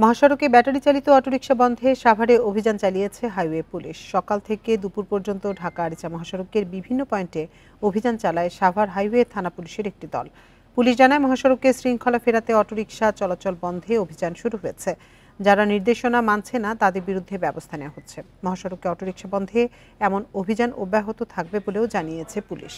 মহাসড়কে ব্যাটারি চালিত অটোরিকশা বন্ধে সাভারে অভিযান চালিয়েছে হাইওয়ে পুলিশ। সকাল থেকে দুপুর পর্যন্ত ঢাকা আরিচা মহাসড়কের বিভিন্ন পয়েন্টে অভিযান চালায় সাভার হাইওয়ে থানা পুলিশের একটি দল। পুলিশ জানায়, মহাসড়কে শৃঙ্খলা ফেরাতে অটোরিকশা চলাচল বন্ধে অভিযান শুরু হয়েছে। যারা নির্দেশনা মানছে না তাদের বিরুদ্ধে ব্যবস্থা নেওয়া হচ্ছে। মহাসড়কে অটোরিকশা বন্ধে এমন অভিযান অব্যাহত থাকবে বলেও জানিয়েছে পুলিশ।